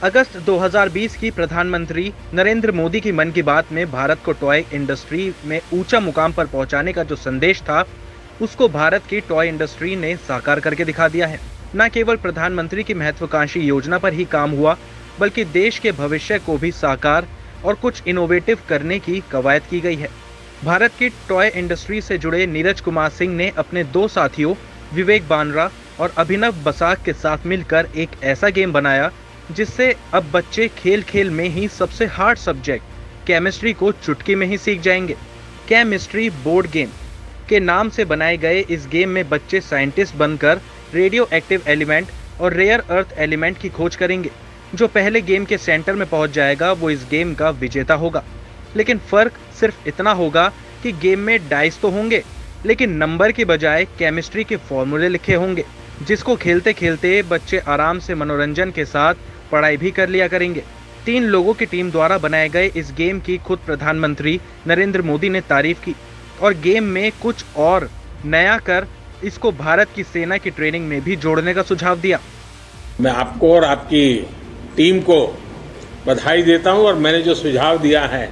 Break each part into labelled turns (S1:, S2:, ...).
S1: अगस्त 2020 की प्रधानमंत्री नरेंद्र मोदी की मन की बात में भारत को टॉय इंडस्ट्री में ऊंचा मुकाम पर पहुंचाने का जो संदेश था, उसको भारत की टॉय इंडस्ट्री ने साकार करके दिखा दिया है। न केवल प्रधानमंत्री की महत्वाकांक्षी योजना पर ही काम हुआ, बल्कि देश के भविष्य को भी साकार और कुछ इनोवेटिव करने की कवायद की गई है। भारत की टॉय इंडस्ट्री से जुड़े नीरज कुमार सिंह ने अपने दो साथियों विवेक बानरा और अभिनव बसाक के साथ मिलकर एक ऐसा गेम बनाया जिससे अब बच्चे खेल खेल में ही सबसे हार्ड सब्जेक्ट केमिस्ट्री को चुटकी में ही सीख जाएंगे। केमिस्ट्री बोर्ड गेम के नाम से बनाए गए इस गेम में बच्चे साइंटिस्ट बनकर रेडियो एक्टिव एलिमेंट और रेयर अर्थ एलिमेंट की खोज करेंगे। जो पहले गेम के सेंटर में पहुंच जाएगा वो इस गेम का विजेता होगा। लेकिन फर्क सिर्फ इतना होगा कि गेम में डाइस तो होंगे, लेकिन नंबर की बजाय केमिस्ट्री के फॉर्मूले लिखे होंगे, जिसको खेलते खेलते बच्चे आराम से मनोरंजन के साथ पढ़ाई भी कर लिया करेंगे। 3 लोगों की टीम द्वारा बनाए गए इस गेम की खुद प्रधानमंत्री नरेंद्र मोदी ने तारीफ की और गेम में कुछ और नया कर इसको भारत की सेना की ट्रेनिंग में भी जोड़ने का सुझाव दिया।
S2: मैं आपको और आपकी टीम को बधाई देता हूं और मैंने जो सुझाव दिया है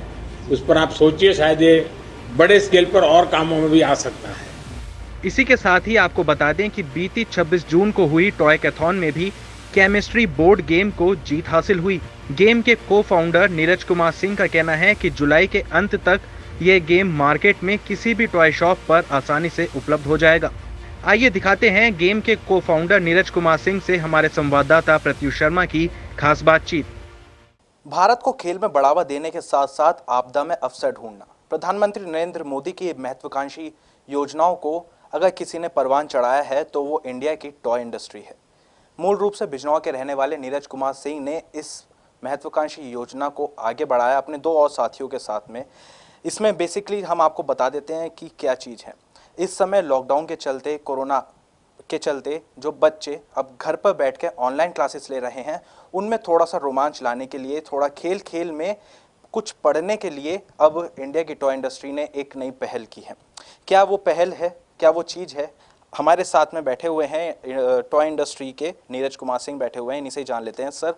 S2: उस पर आप सोचिए, शायद ये बड़े स्केल पर और कामों में भी आ सकता है।
S1: इसी के साथ ही आपको बता दें कि बीती 26 जून को हुई टॉय कैथॉन में भी केमिस्ट्री बोर्ड गेम को जीत हासिल हुई। गेम के को-फाउंडर नीरज कुमार सिंह का कहना है कि जुलाई के अंत तक यह गेम मार्केट में किसी भी टॉय शॉप पर आसानी से उपलब्ध हो जाएगा। आइए दिखाते हैं गेम के को-फाउंडर नीरज कुमार सिंह से हमारे संवाददाता प्रत्युष शर्मा की खास बातचीत।
S3: भारत को खेल में बढ़ावा देने के साथ साथ आपदा में अवसर ढूंढना, प्रधानमंत्री नरेंद्र मोदी की महत्वाकांक्षी योजनाओं को अगर किसी ने परवान चढ़ाया है तो वो इंडिया की टॉय इंडस्ट्री है। मूल रूप से बिजनौर के रहने वाले नीरज कुमार सिंह ने इस महत्वाकांक्षी योजना को आगे बढ़ाया अपने 2 और साथियों के साथ में। इसमें बेसिकली हम आपको बता देते हैं कि क्या चीज़ है। इस समय लॉकडाउन के चलते, कोरोना के चलते जो बच्चे अब घर पर बैठ के ऑनलाइन क्लासेस ले रहे हैं, उनमें थोड़ा सा रोमांच लाने के लिए, थोड़ा खेल खेल में कुछ पढ़ने के लिए अब इंडिया की टॉय इंडस्ट्री ने एक नई पहल की है। क्या वो पहल है, क्या वो चीज़ है? हमारे साथ में बैठे हुए हैं टॉय इंडस्ट्री के नीरज कुमार सिंह बैठे हुए हैं, इन्हीं से ही जान लेते हैं। सर,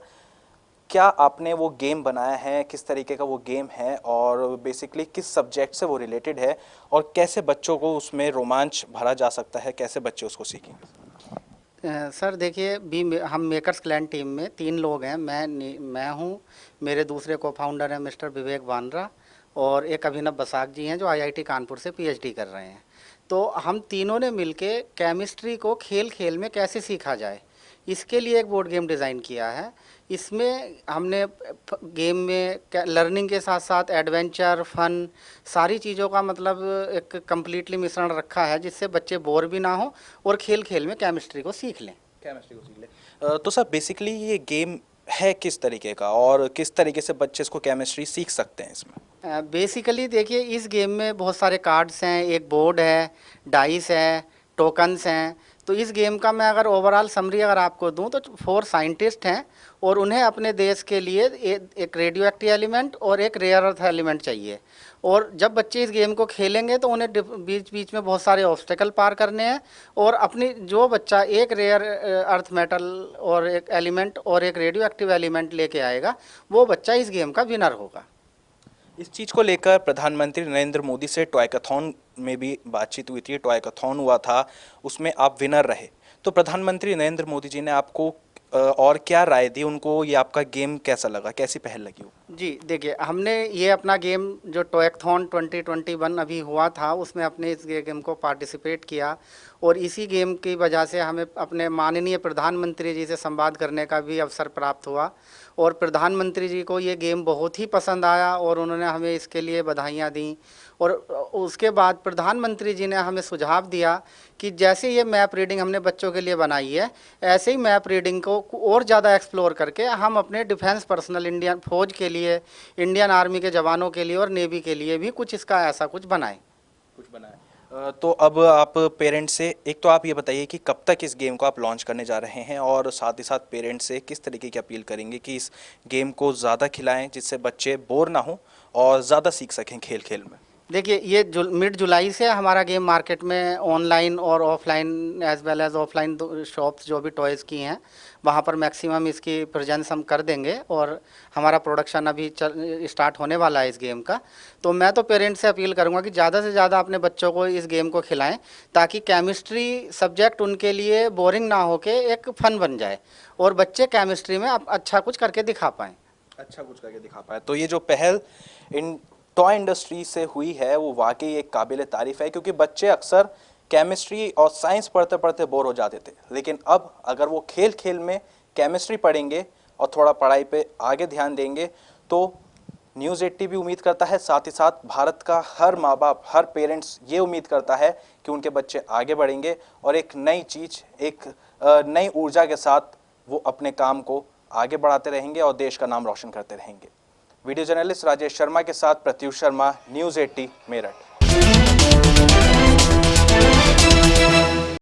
S3: क्या आपने वो गेम बनाया है, किस तरीके का वो गेम है और बेसिकली किस सब्जेक्ट से वो रिलेटेड है और कैसे बच्चों को उसमें रोमांच भरा जा सकता है, कैसे बच्चे उसको सीखेंगे?
S4: सर देखिए, हम मेकर्स क्लैन टीम में 3 लोग हैं। मैं हूँ, मेरे दूसरे को फाउंडर हैं मिस्टर विवेक बानरा और एक अभिनव बसाक जी हैं जो आईआईटी कानपुर से पीएचडी कर रहे हैं। तो हम तीनों ने मिलके केमिस्ट्री को खेल खेल में कैसे सीखा जाए, इसके लिए एक बोर्ड गेम डिज़ाइन किया है। इसमें हमने गेम में लर्निंग के साथ साथ एडवेंचर, फन, सारी चीज़ों का मतलब एक कम्प्लीटली मिश्रण रखा है, जिससे बच्चे बोर भी ना हो और खेल खेल में केमिस्ट्री को सीख लें।
S3: तो सर बेसिकली ये गेम है किस तरीके का और किस तरीके से बच्चे इसको केमिस्ट्री सीख सकते हैं इसमें?
S4: बेसिकली देखिए, इस गेम में बहुत सारे कार्ड्स हैं, एक बोर्ड है, डाइस है, टोकन्स हैं। तो इस गेम का मैं अगर ओवरऑल समरी अगर आपको दूं तो 4 साइंटिस्ट हैं और उन्हें अपने देश के लिए एक रेडियो एक्टिव एलिमेंट और एक रेयर अर्थ एलिमेंट चाहिए। और जब बच्चे इस गेम को खेलेंगे तो उन्हें बीच बीच में बहुत सारे ऑब्स्टेकल पार करने हैं और अपनी जो बच्चा एक रेयर अर्थ मेटल और एक एलिमेंट और एक रेडियो एक्टिव एलिमेंट लेके आएगा, वो बच्चा इस गेम का विनर होगा।
S3: इस चीज़ को लेकर प्रधानमंत्री नरेंद्र मोदी से टॉयकथॉन में भी बातचीत हुई थी। टॉयकथॉन हुआ था, उसमें आप विनर रहे। तो प्रधानमंत्री नरेंद्र मोदी जी ने आपको और क्या राय दी, उनको ये आपका गेम कैसा लगा, कैसी पहल लगी हो?
S4: जी देखिए, हमने ये अपना गेम जो टॉयकथॉन 2021 अभी हुआ था, उसमें अपने इस गेम को पार्टिसिपेट किया और इसी गेम की वजह से हमें अपने माननीय प्रधानमंत्री जी से संवाद करने का भी अवसर प्राप्त हुआ और प्रधानमंत्री जी को ये गेम बहुत ही पसंद आया और उन्होंने हमें इसके लिए बधाइयाँ दी। और उसके बाद प्रधानमंत्री जी ने हमें सुझाव दिया कि जैसे ये मैप रीडिंग हमने बच्चों के लिए बनाई है, ऐसे ही मैप रीडिंग को और ज़्यादा एक्सप्लोर करके हम अपने डिफेंस पर्सनल, इंडियन फौज के लिए, इंडियन आर्मी के जवानों के लिए और नेवी के लिए भी कुछ इसका ऐसा कुछ बनाए।
S3: तो अब आप पेरेंट्स से एक तो आप ये बताइए कि कब तक इस गेम को आप लॉन्च करने जा रहे हैं और साथ ही साथ पेरेंट्स से किस तरीके की अपील करेंगे कि इस गेम को ज़्यादा खिलाएं जिससे बच्चे बोर ना हो और ज़्यादा सीख सकें खेल खेल में?
S4: देखिए ये मिड जुलाई से हमारा गेम मार्केट में ऑनलाइन और offline as well as offline shops जो भी टॉयज़ की हैं वहाँ पर मैक्सिमम इसकी प्रेजेंस हम कर देंगे और हमारा प्रोडक्शन अभी स्टार्ट होने वाला है इस गेम का। तो मैं तो पेरेंट्स से अपील करूँगा कि ज़्यादा से ज़्यादा अपने बच्चों को इस गेम को खिलाएं ताकि केमिस्ट्री सब्जेक्ट उनके लिए बोरिंग ना होके एक फ़न बन जाए और बच्चे केमिस्ट्री में अच्छा कुछ करके दिखा पाएँ।
S3: अच्छा कुछ करके दिखा पाए। तो ये जो पहल इन टॉय इंडस्ट्री से हुई है वो वाकई एक काबिल तारीफ है, क्योंकि बच्चे अक्सर केमिस्ट्री और साइंस पढ़ते पढ़ते बोर हो जाते थे, लेकिन अब अगर वो खेल खेल में केमिस्ट्री पढ़ेंगे और थोड़ा पढ़ाई पे आगे ध्यान देंगे तो न्यूज़ 80 भी उम्मीद करता है, साथ ही साथ भारत का हर माँ बाप, हर पेरेंट्स ये उम्मीद करता है कि उनके बच्चे आगे बढ़ेंगे और एक नई चीज़, एक नई ऊर्जा के साथ वो अपने काम को आगे बढ़ाते रहेंगे और देश का नाम रोशन करते रहेंगे। वीडियो जर्नलिस्ट राजेश शर्मा के साथ प्रत्युष शर्मा, न्यूज़ 80 मेरठ।